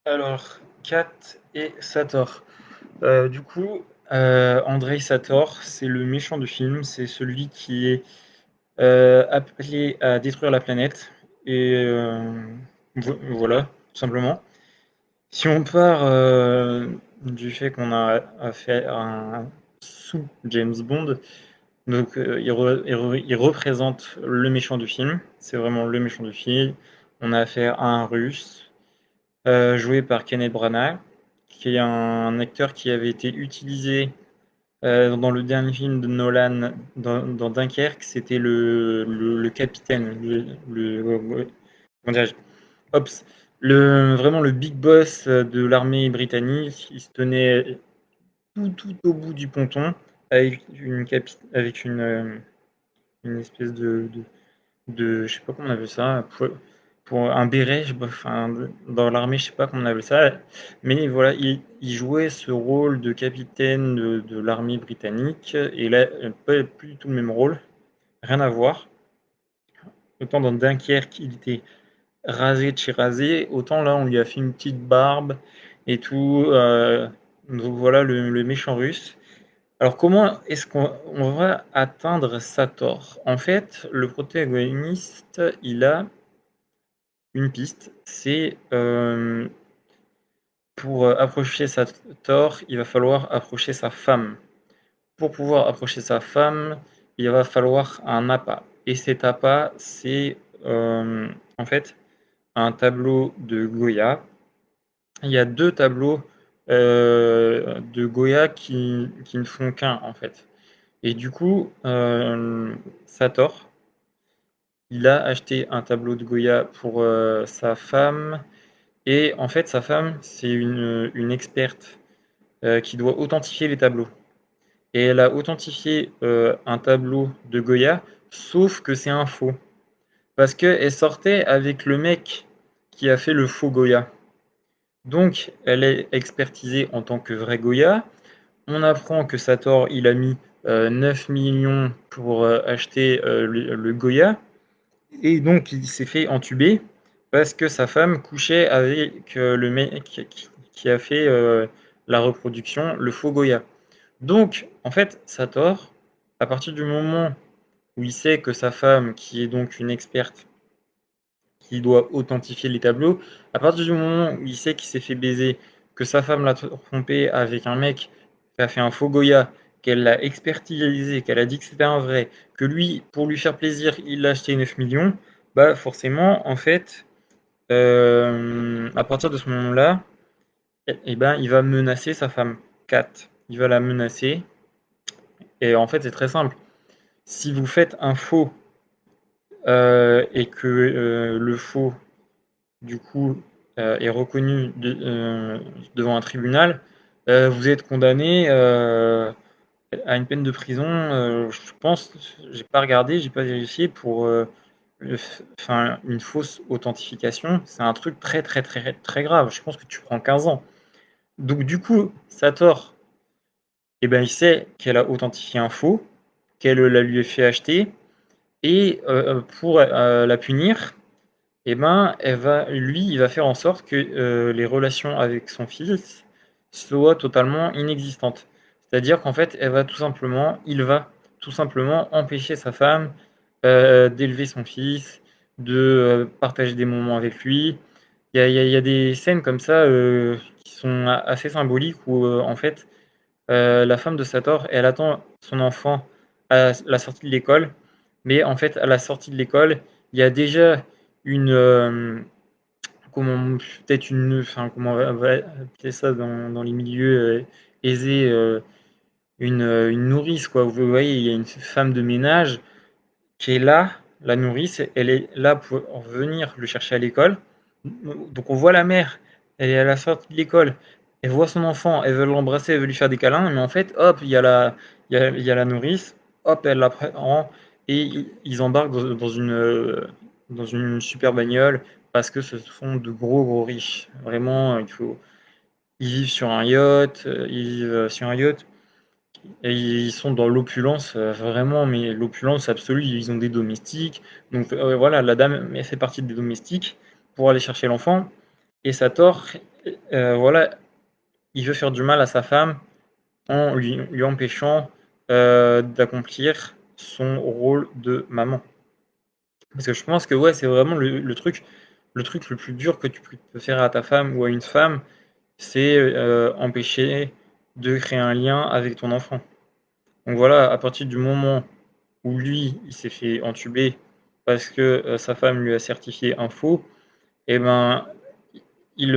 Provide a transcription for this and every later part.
Alors, Kat et Sator. Du coup, Andrei Sator, c'est le méchant du film. C'est celui qui est appelé à détruire la planète. Et voilà, tout simplement. Si on part du fait qu'on a affaire à un sous James Bond, donc il représente le méchant du film. C'est vraiment le méchant du film. On a affaire à un Russe joué par Kenneth Branagh, qui est un acteur qui avait été utilisé dans le dernier film de Nolan, dans Dunkerque. C'était le capitaine, comment dirais-je, Ops, vraiment le big boss de l'armée britannique. Il se tenait tout au bout du ponton avec une espèce je sais pas comment on appelle ça, pour un béret, enfin, dans l'armée, je sais pas comment on appelle ça, mais voilà, il jouait ce rôle de capitaine de l'armée britannique, et là, pas plus du tout le même rôle, rien à voir. Autant dans Dunkerque, il était rasé de chez rasé, autant là, on lui a fait une petite barbe et tout. Donc voilà le méchant russe. Alors comment est-ce qu'on va atteindre Sator? En fait, le protagoniste, il a une piste, c'est pour approcher Sator, il va falloir approcher sa femme. Pour pouvoir approcher sa femme, il va falloir un appât. Et cet appât, c'est en fait un tableau de Goya. Il y a deux tableaux de Goya qui ne font qu'un en fait. Et du coup, Sator, il a acheté un tableau de Goya pour sa femme. Et en fait, sa femme, c'est une experte qui doit authentifier les tableaux. Et elle a authentifié un tableau de Goya, sauf que c'est un faux. Parce qu'elle sortait avec le mec qui a fait le faux Goya. Donc, elle est expertisée en tant que vrai Goya. On apprend que Sator, il a mis 9 millions pour acheter le Goya. Et donc, il s'est fait entuber parce que sa femme couchait avec le mec qui a fait la reproduction, le faux Goya. Donc, en fait, Sator, à partir du moment où il sait que sa femme, qui est donc une experte, qui doit authentifier les tableaux, à partir du moment où il sait qu'il s'est fait baiser, que sa femme l'a trompé avec un mec qui a fait un faux Goya, qu'elle l'a expertisé, qu'elle a dit que c'était un vrai, que lui, pour lui faire plaisir, il l'a acheté 9 millions, bah forcément, en fait, à partir de ce moment-là, ben, il va menacer sa femme, Kat. Il va la menacer. Et en fait, c'est très simple. Si vous faites un faux et que le faux, du coup, est reconnu devant un tribunal, vous êtes condamné à une peine de prison. Je pense, j'ai pas regardé, j'ai pas vérifié pour enfin, une fausse authentification. C'est un truc très très très très grave. Je pense que tu prends 15 ans. Donc du coup, Sator, eh ben, il sait qu'elle a authentifié un faux, qu'elle la lui a fait acheter, et pour la punir, eh ben, il va faire en sorte que les relations avec son fils soient totalement inexistantes. C'est-à-dire qu'en fait, il va tout simplement empêcher sa femme d'élever son fils, de partager des moments avec lui. Il y a des scènes comme ça qui sont assez symboliques où en fait, la femme de Sator, elle attend son enfant à la sortie de l'école, mais en fait, à la sortie de l'école, il y a déjà une, comment, peut-être enfin, comment on va appeler ça dans les milieux aisés, une nourrice, quoi. Vous voyez, il y a une femme de ménage qui est là, la nourrice, elle est là pour venir le chercher à l'école. Donc on voit la mère, elle est à la sortie de l'école, elle voit son enfant, elle veut l'embrasser, elle veut lui faire des câlins, mais en fait, hop, il y a la nourrice, hop, elle la prend et ils embarquent dans une super bagnole parce que ce sont de gros riches. Vraiment, ils vivent sur un yacht, et ils sont dans l'opulence, vraiment, mais l'opulence absolue. Ils ont des domestiques. Donc voilà, la dame, elle fait partie des domestiques pour aller chercher l'enfant. Et Sator, voilà, il veut faire du mal à sa femme en lui empêchant d'accomplir son rôle de maman. Parce que je pense que ouais, c'est vraiment le truc le plus dur que tu peux faire à ta femme ou à une femme, c'est empêcher de créer un lien avec ton enfant. Donc voilà, à partir du moment où lui, il s'est fait entuber parce que sa femme lui a certifié un faux, et ben, il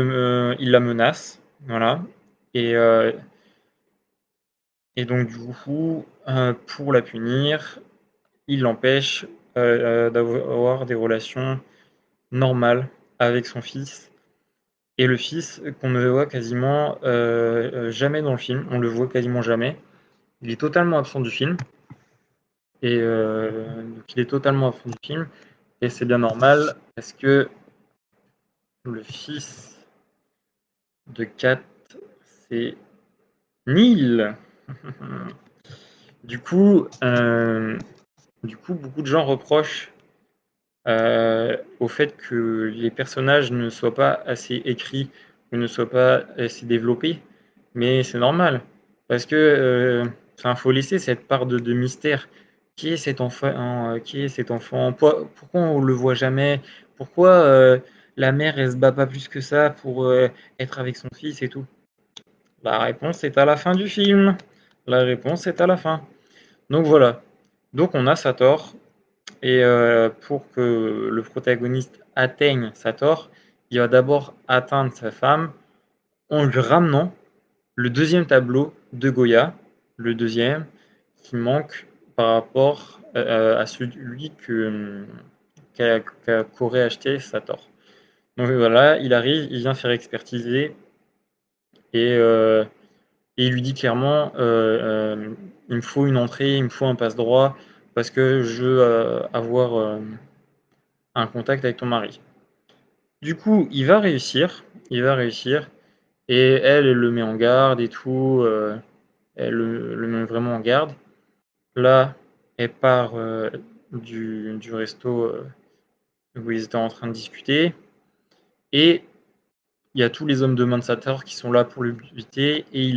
la menace, voilà. Et, euh, et donc du coup, pour la punir, il l'empêche d'avoir des relations normales avec son fils. Et le fils, qu'on ne voit quasiment jamais dans le film, on le voit quasiment jamais. Il est totalement absent du film. Et donc il est totalement absent du film. Et c'est bien normal parce que le fils de Kat, c'est Neil. Du coup, beaucoup de gens reprochent au fait que les personnages ne soient pas assez écrits ou ne soient pas assez développés. Mais c'est normal, parce que faut laisser cette part de mystère. Qui est cet enfant, hein, qui est cet enfant? Pourquoi on le voit jamais? Pourquoi la mère elle se bat pas plus que ça pour être avec son fils et tout? La réponse est à la fin du film. La réponse est à la fin. Donc voilà. Donc on a Sator, et pour que le protagoniste atteigne Sator, il va d'abord atteindre sa femme en lui ramenant le deuxième tableau de Goya, le deuxième, qui manque par rapport à celui qu'aurait acheté Sator. Donc voilà, il arrive, il vient faire expertiser, et, euh, et il lui dit clairement il me faut une entrée, il me faut un passe-droit, parce que je veux avoir un contact avec ton mari. Du coup, il va réussir, et elle le met en garde et tout, elle le met vraiment en garde. Là, elle part du resto où ils étaient en train de discuter, et il y a tous les hommes de main de Sator qui sont là pour le buter, et il